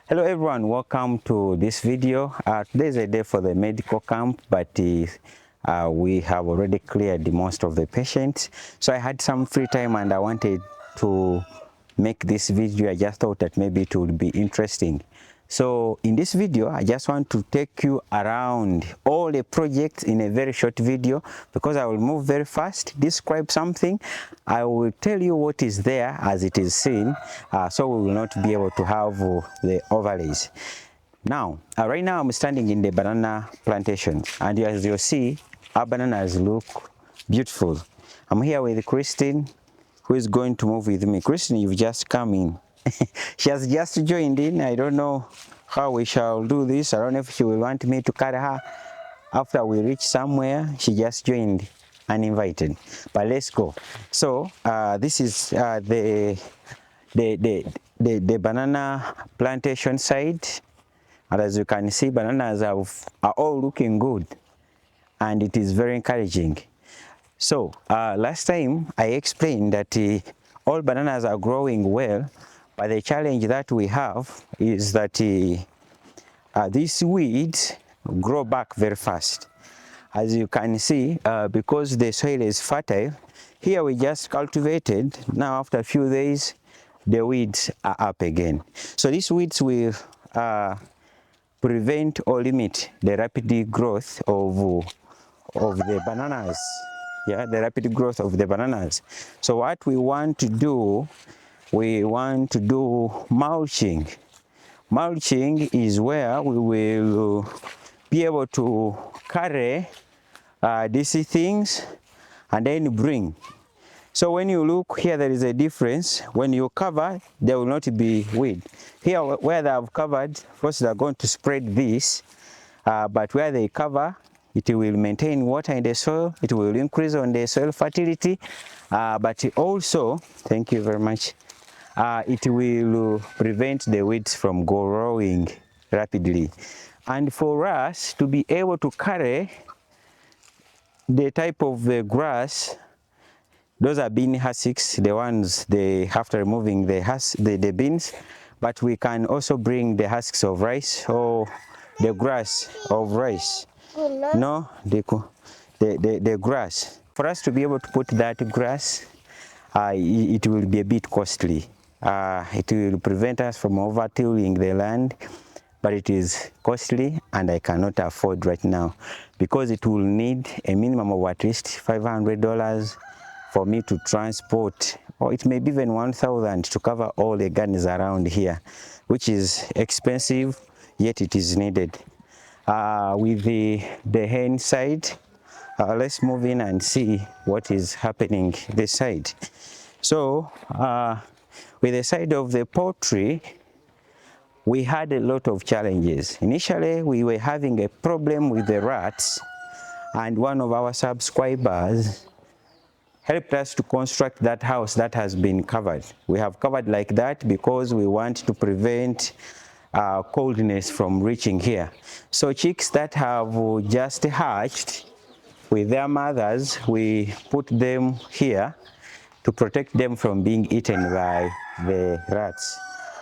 Hello everyone, welcome to this video. Today is a day for the medical camp, but we have already cleared most of the patients. So I had some free time and I wanted to make this video. I just thought that maybe it would be interesting. So in this video, I just want to take you around all the projects in a very short video because I will move very fast, describe something. I will tell you what is there as it is seen, so we will not be able to have the overlays. Now, right now I'm standing in the banana plantation, and as you see, our bananas look beautiful. I'm here with Christine, who is going to move with me. Christine, you've just come in. She has just joined in. I don't know how we shall do this. I don't know if she will want me to carry her after we reach somewhere. She just joined uninvited, but let's go. So this is the banana plantation site, and as you can see, bananas are all looking good, and it is very encouraging. So last time I explained that all bananas are growing well, but the challenge that we have is that these weeds grow back very fast. As you can see, because the soil is fertile, here we just cultivated. Now after a few days, the weeds are up again. So these weeds will prevent or limit the rapid growth of the bananas. Yeah, the rapid growth of the bananas. So what we want to do, we want to do mulching. Mulching is where we will be able to carry these things and then bring. So when you look here, there is a difference. When you cover, there will not be weed. Here where they have covered, first they are going to spread this, but where they cover, it will maintain water in the soil, it will increase on the soil fertility, but also, thank you very much, it will prevent the weeds from growing rapidly. And for us to be able to carry the type of grass, those are bean hussicks, the ones after removing the beans, but we can also bring the husks of rice or the grass of rice. No, the grass. For us to be able to put that grass, it will be a bit costly. It will prevent us from over-tilling the land, but it is costly and I cannot afford right now because it will need a minimum of at least $500 for me to transport, or it may be even 1,000 to cover all the gardens around here, which is expensive, yet it is needed. With the hen side, let's move in and see what is happening this side. So with the side of the poultry, we had a lot of challenges. Initially, we were having a problem with the rats, and one of our subscribers helped us to construct that house that has been covered. We have covered like that because we want to prevent coldness from reaching here. So chicks that have just hatched with their mothers, we put them here to protect them from being eaten by the rats,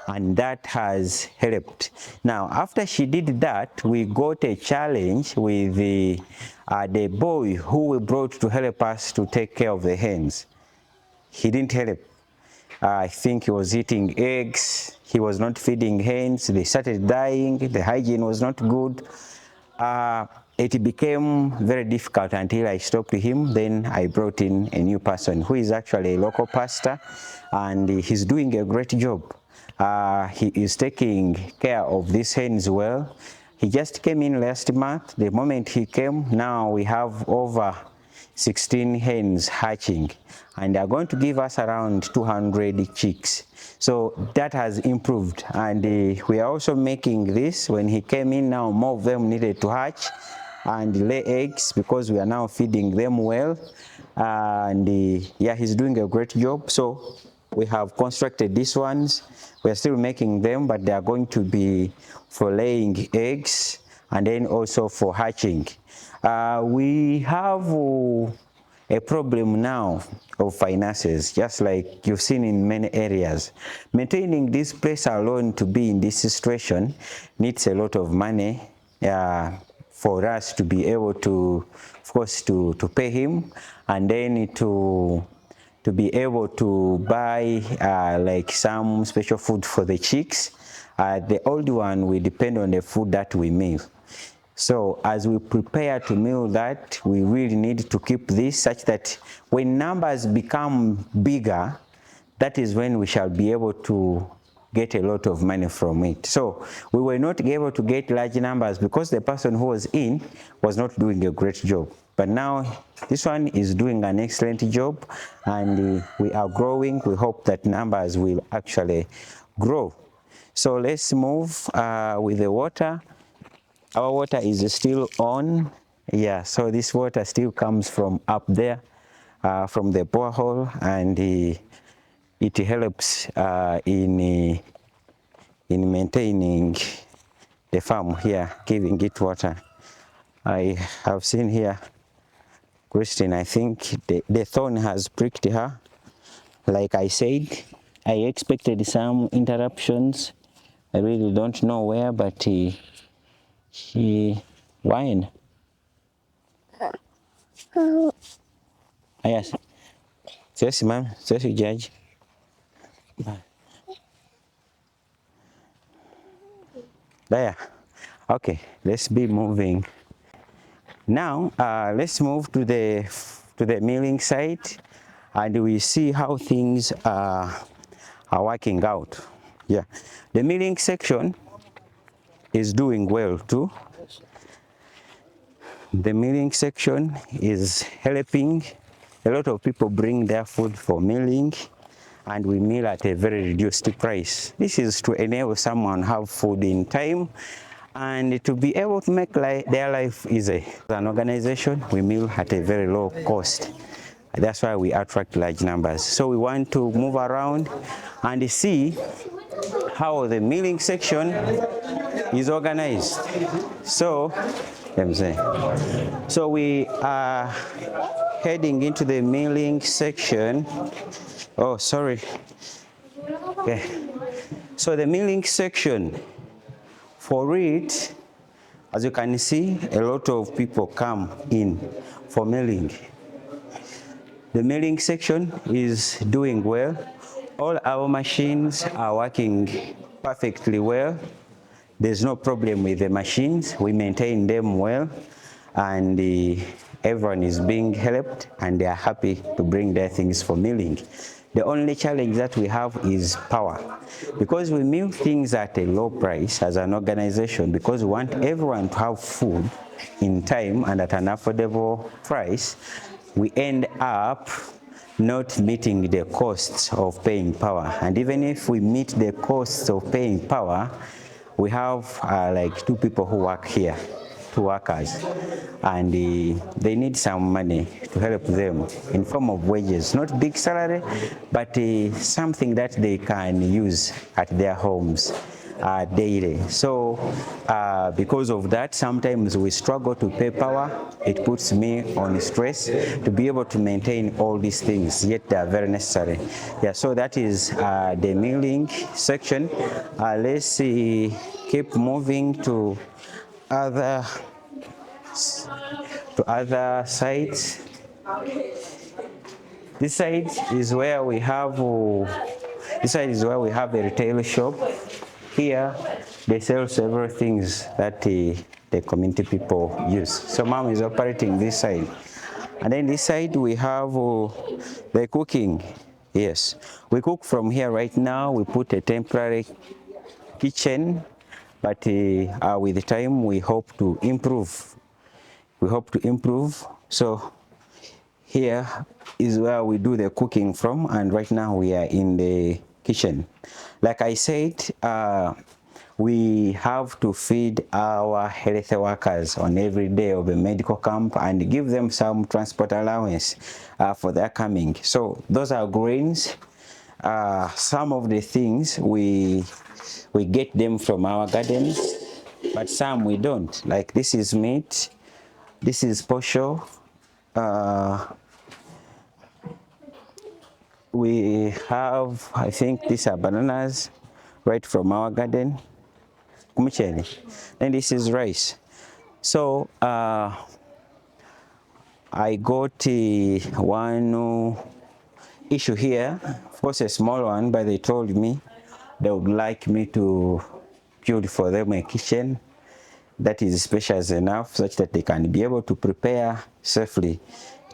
and that has helped. Now after she did that, we got a challenge with the boy who we brought to help us to take care of the hens. He didn't help. I think he was eating eggs, he was not feeding hens, they started dying, the hygiene was not good. It became very difficult until I stopped him. Then I brought in a new person who is actually a local pastor, and he's doing a great job. He is taking care of these hens well. He just came in last month. The moment he came, now we have over 16 hens hatching, and they are going to give us around 200 chicks. So that has improved, and we are also making this. When he came in, now more of them needed to hatch and lay eggs because we are now feeding them well, and yeah, he's doing a great job. So we have constructed these ones. We are still making them, but they are going to be for laying eggs and then also for hatching. We have a problem now of finances, just like you've seen in many areas. Maintaining this place alone to be in this situation needs a lot of money for us to be able to, of course, to pay him, and then to be able to buy like some special food for the chicks. The old one, we depend on the food that we meal. So as we prepare to meal that, we really need to keep this such that when numbers become bigger, that is when we shall be able to get a lot of money from it. So we were not able to get large numbers because the person who was in was not doing a great job. But now this one is doing an excellent job, and we are growing. We hope that numbers will actually grow. So let's move with the water. Our water is still on. Yeah, so this water still comes from up there, from the borehole, and it helps in maintaining the farm here, giving it water. I have seen here, Christine, I think the thorn has pricked her. Like I said, I expected some interruptions. I really don't know where, but she whined. Yes. Yes, ma'am. Yes, Judge. There. Okay, let's be moving. Now, let's move to the milling site, and we see how things are working out. Yeah, the milling section is doing well too. The milling section is helping. A lot of people bring their food for milling, and we mill at a very reduced price. This is to enable someone to have food in time and to be able to make their life easy. As an organization, we mill at a very low cost. That's why we attract large numbers. So we want to move around and see how the milling section is organized. So, let me say. So we are heading into the milling section. Oh, sorry. Okay. So the milling section, for it, as you can see, a lot of people come in for milling. The milling section is doing well. All our machines are working perfectly well. There's no problem with the machines. We maintain them well, and everyone is being helped, and they are happy to bring their things for milling. The only challenge that we have is power. Because we mill things at a low price as an organization, because we want everyone to have food in time and at an affordable price, we end up not meeting the costs of paying power. And even if we meet the costs of paying power, we have like 2 people who work here, 2 workers, and they need some money to help them in form of wages, not big salary, but something that they can use at their homes daily. So because of that, sometimes we struggle to pay power. It puts me on stress to be able to maintain all these things, yet they are very necessary. Yeah, so that is the milling section. Let's see, keep moving to other sites. This side is where we have a retail shop. Here they sell several things that the community people use. So mom is operating this side, and then this side we have the cooking. Yes, we cook from here right now. We put a temporary kitchen, but with time we hope to improve. So here is where we do the cooking from, and right now we are in the kitchen. Like I said, we have to feed our health workers on every day of a medical camp and give them some transport allowance for their coming. So those are grains. Some of the things we get them from our gardens, but some we don't. Like this is meat, this is posho, we have, I think these are bananas right from our garden. Kumucheli. And this is rice. So I got one issue here, of course a small one, but they told me they would like me to build for them a kitchen that is spacious enough such that they can be able to prepare safely.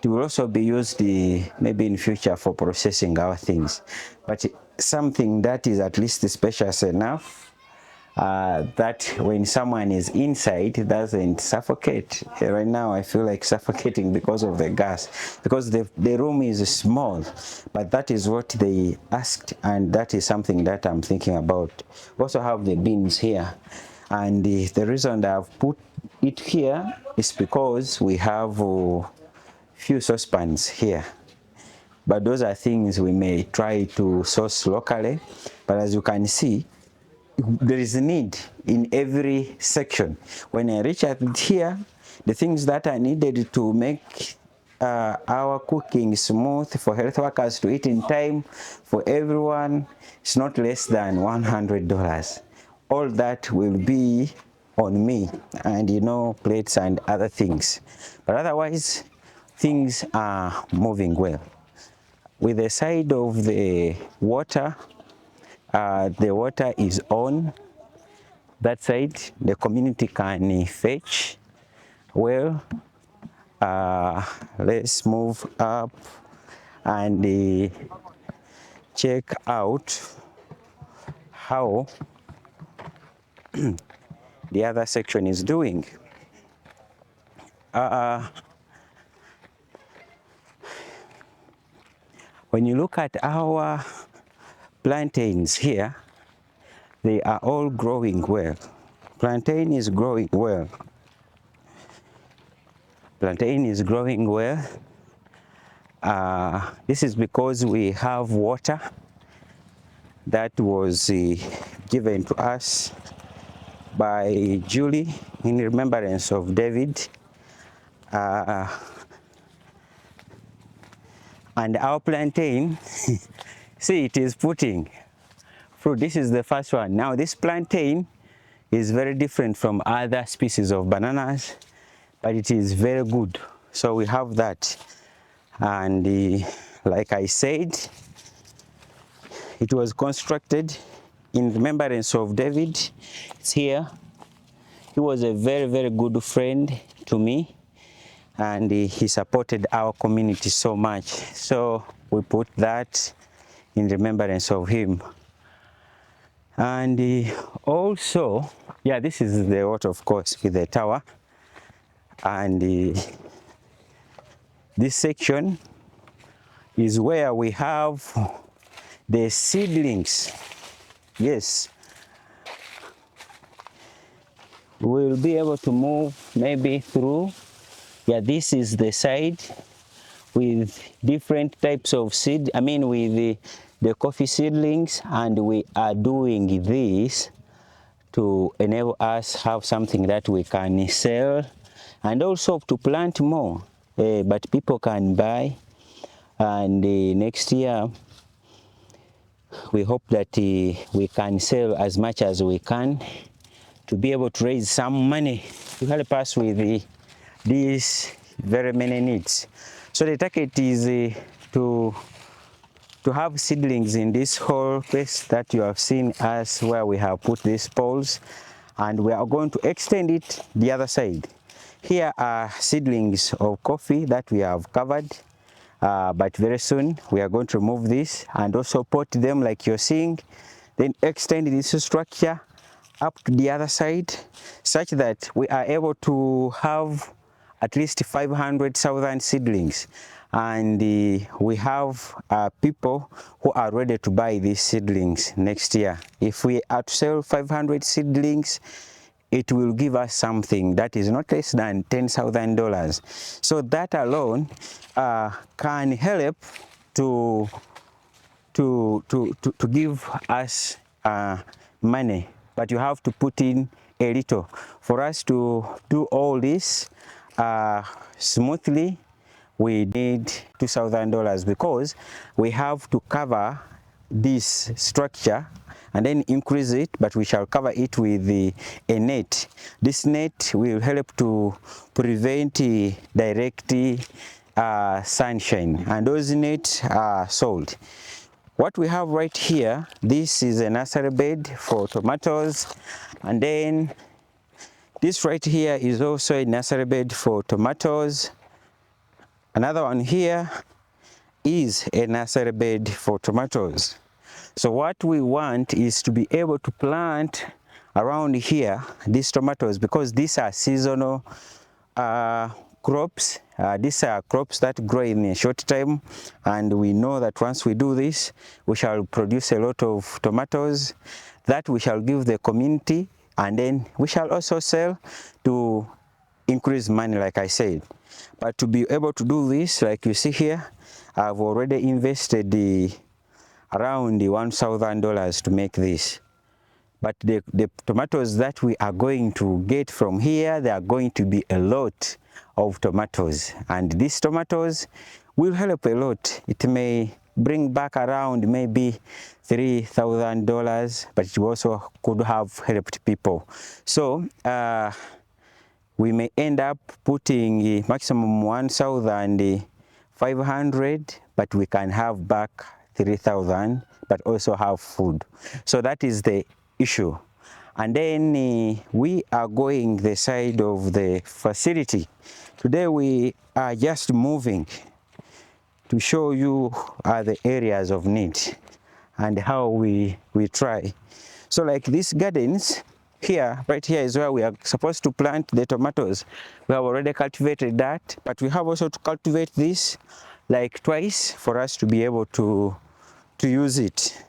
It will also be used maybe in future for processing our things, but something that is at least spacious enough that when someone is inside, it doesn't suffocate. Right now I feel like suffocating because of the gas, because the room is small, but that is what they asked, and that is something that I'm thinking about. We also have the beans here, and the reason that I've put it here is because we have few saucepans here, but those are things we may try to source locally. But as you can see, there is a need in every section. When I reach out here, the things that I needed to make our cooking smooth, for health workers to eat in time, for everyone, it's not less than $100. All that will be on me, and plates and other things. But otherwise, things are moving well. With the side of the water is on that side. The community can fetch well. Let's move up and check out how the other section is doing. When you look at our plantains here, they are all growing well. Plantain is growing well. Plantain is growing well. This is because we have water that was given to us by Julie in remembrance of David. And our plantain, see, it is putting fruit. This is the first one. Now this plantain is very different from other species of bananas, but it is very good. So we have that. And like I said, it was constructed in remembrance of David. It's here. He was a very, very good friend to me, and he supported our community so much. So we put that in remembrance of him. And also, yeah, this is the water, of course, with the tower. And this section is where we have the seedlings. Yes, we'll be able to move maybe through. Yeah, this is the side with different types of seed, with the coffee seedlings, and we are doing this to enable us have something that we can sell, and also to plant more, but people can buy. And next year we hope that we can sell as much as we can to be able to raise some money to help us with these very many needs. So the target is to have seedlings in this whole place that you have seen us, where we have put these poles, and we are going to extend it the other side. Here are seedlings of coffee that we have covered, but very soon we are going to remove this and also pot them like you're seeing, then extend this structure up to the other side, such that we are able to have at least 500,000 seedlings. And we have people who are ready to buy these seedlings next year. If we are to sell 500 seedlings, it will give us something that is not less than $10,000. So that alone can help to give us money, but you have to put in a little. For us to do all this smoothly, we need $2,000 because we have to cover this structure and then increase it, but we shall cover it with a net. This net will help to prevent direct sunshine, and those nets are sold. What we have right here, this is a nursery bed for tomatoes, and then this right here is also a nursery bed for tomatoes. Another one here is a nursery bed for tomatoes. So what we want is to be able to plant around here these tomatoes, because these are seasonal crops. These are crops that grow in a short time, and we know that once we do this, we shall produce a lot of tomatoes that we shall give the community, and then we shall also sell to increase money, like I said. But to be able to do this, like you see here, I've already invested around $1,000 to make this. But the tomatoes that we are going to get from here, they are going to be a lot of tomatoes, and these tomatoes will help a lot. It may bring back around maybe $3,000, but it also could have helped people. So we may end up putting maximum 1,500, but we can have back 3,000, but also have food. So that is the issue. And then we are going the side of the facility. Today we are just moving to show you the areas of need and how we try. So like these gardens here, right here is where we are supposed to plant the tomatoes. We have already cultivated that, but we have also to cultivate this like twice for us to be able to use it.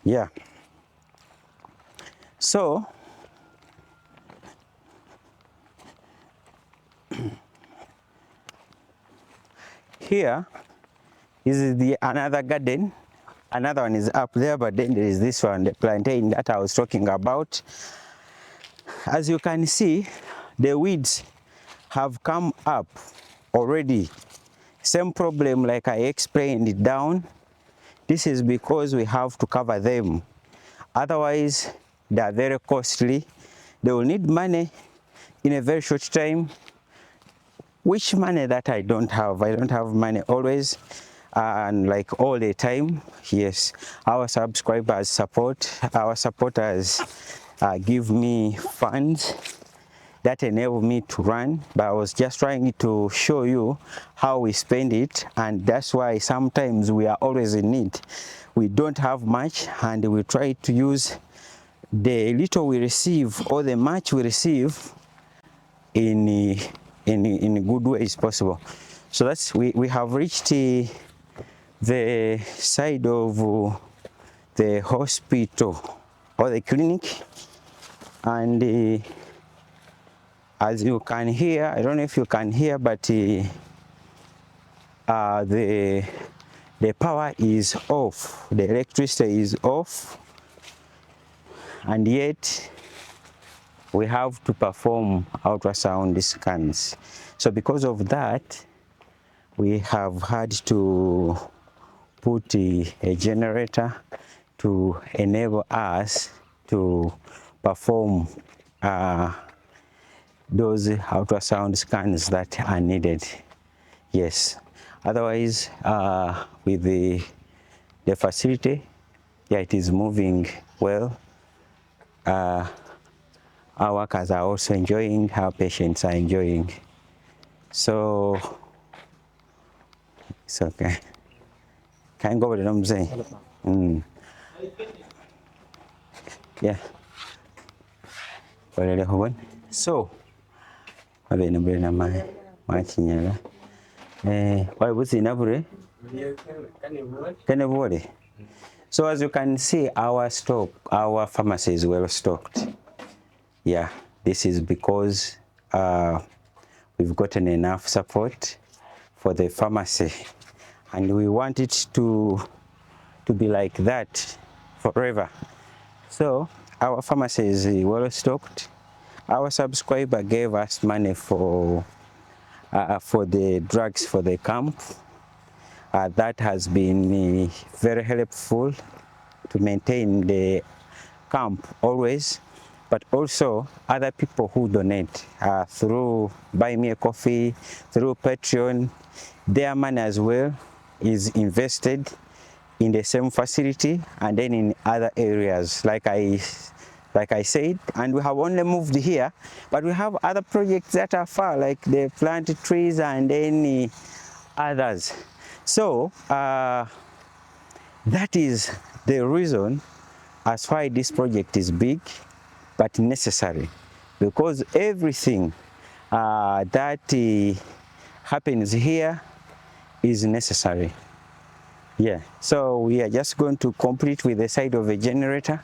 Yeah. So here is the another garden. Another one is up there, but then there is this one, the plantain that I was talking about. As you can see, the weeds have come up already. Same problem like I explained it down. This is because we have to cover them. Otherwise, they are very costly. They will need money in a very short time, which money that I don't have. I don't have money always, and like all the time. Yes, our subscribers support, our supporters give me funds that enable me to run, but I was just trying to show you how we spend it, and that's why sometimes we are always in need. We don't have much, and we try to use the little we receive or the much we receive in good ways possible. So that's we have reached the side of the hospital or the clinic, and as you can hear, I don't know if you can hear, but the power is off, the electricity is off, and yet we have to perform ultrasound scans. So because of that, we have had to put a generator to enable us to perform those ultrasound scans that are needed. Yes, otherwise with the facility, yeah, it is moving well. Our workers are also enjoying, our patients are enjoying. So it's okay. Can go with it, I'm saying. Yeah. So so as you can see, our pharmacy is well stocked. Yeah, this is because we've gotten enough support for the pharmacy, and we want it to be like that forever. So our pharmacy is well stocked. Our subscriber gave us money for for the drugs for the camp. That has been very helpful to maintain the camp always, but also other people who donate through Buy Me a Coffee, through Patreon, their money as well is invested in the same facility and then in other areas like I said, and we have only moved here, but we have other projects that are far, like the plant trees and any others. So that is the reason as why this project is big but necessary, because everything that happens here is necessary. Yeah, so we are just going to complete with the side of a generator.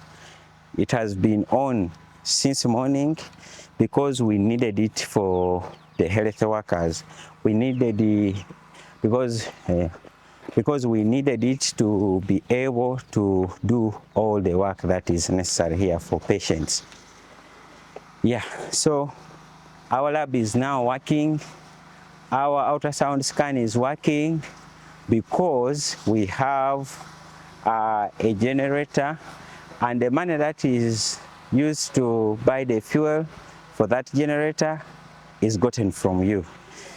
It has been on since morning because we needed it for the health workers. We needed the, because we needed it to be able to do all the work that is necessary here for patients. Yeah, so our lab is now working. Our ultrasound scan is working because we have a generator, and the money that is used to buy the fuel for that generator is gotten from you.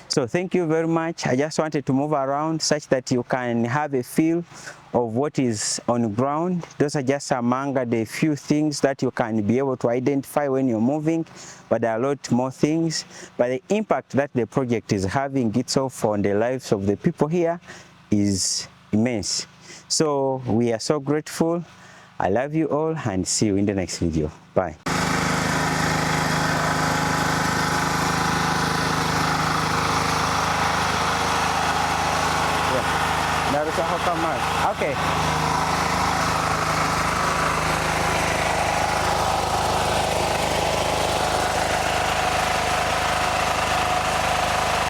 So thank you very much. I just wanted to move around such that you can have a feel of what is on the ground. Those are just among the few things that you can be able to identify when you're moving, but there are a lot more things. But the impact that the project is having itself on the lives of the people here is immense. So we are so grateful. I love you all and see you in the next video. Bye. Okay.